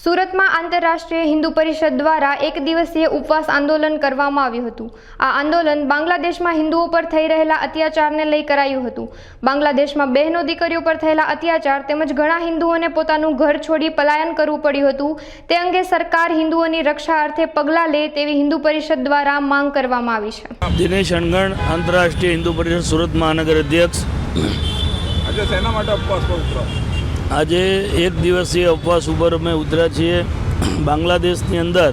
સુરતમાં આંતરરાષ્ટ્રીય હિન્દુ પરિષદ દ્વારા એક દિવસીય ઉપવાસ આંદોલન કરવામાં આવ્યું હતું। આ આંદોલન બાંગ્લાદેશમાં હિન્દુઓ પર થઈ રહેલા અત્યાચારને લઈ કરાયું હતું। બાંગ્લાદેશમાં બહેનો દીકરીઓ પર થયેલા અત્યાચાર તેમજ ઘણા હિન્દુઓને પોતાનું ઘર છોડી પલાયન કરવું પડ્યું હતું। તે અંગે સરકાર હિન્દુઓની રક્ષા અર્થે પગલાં લે તેવી હિન્દુ પરિષદ દ્વારા માંગ કરવામાં આવી છે। દિનેશ અણગણ, આંતરરાષ્ટ્રીય હિન્દુ પરિષદ સુરત મહાનગર અધ્યક્ષ। આજે શેના માટે ઉપવાસ પર ઉતરો? આજે એક દિવસીય ઉપવાસ ઉપર અમે ઉતર્યા છીએ। બાંગ્લાદેશની અંદર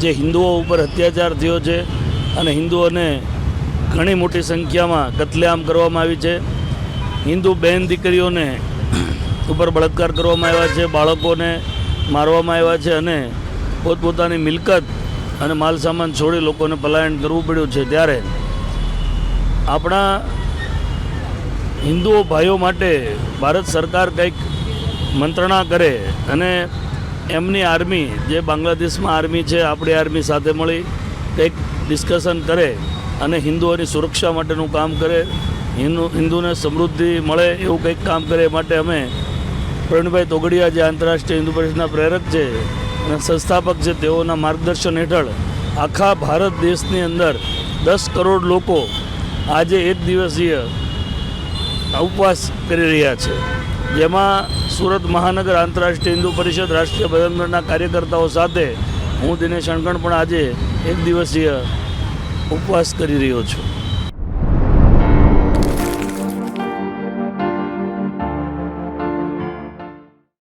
જે હિન્દુઓ ઉપર અત્યાચાર થયો છે અને હિન્દુઓને ઘણી મોટી સંખ્યામાં કત્લેઆમ કરવામાં આવી છે। હિન્દુ બહેન દીકરીઓને ઉપર બળાત્કાર કરવામાં આવ્યા છે, બાળકોને મારવામાં આવ્યા છે અને પોતપોતાની મિલકત અને માલ સામાન છોડી લોકોને પલાયન કરવું પડ્યું છે। ત્યારે આપણા હિન્દુઓ ભાઈઓ માટે ભારત સરકાર કંઈક મંત્રણા કરે અને એમની આર્મી જે બાંગ્લાદેશમાં આર્મી છે આપણી આર્મી સાથે મળી કંઈક ડિસ્કશન કરે અને હિન્દુઓની સુરક્ષા માટેનું કામ કરે, હિન્દુને સમૃદ્ધિ મળે એવું કંઈક કામ કરે। માટે અમે પ્રવીણભાઈ તોગડિયા જે આંતરરાષ્ટ્રીય હિન્દુ પરિષદના પ્રેરક છે અને સંસ્થાપક છે તેઓના માર્ગદર્શન હેઠળ આખા ભારત દેશની અંદર 10 કરોડ લોકો આજે એક દિવસીય ઉપવાસ કરી રહ્યા છે, જેમાં સુરત મહાનગર આંતરરાષ્ટ્રીય હિન્દુ પરિષદ રાષ્ટ્રીય પ્રધાનમંત્રીના કાર્યકર્તાઓ સાથે હું દિનેશ અણગણ પણ આજે એક દિવસીય ઉપવાસ કરી રહ્યો છું।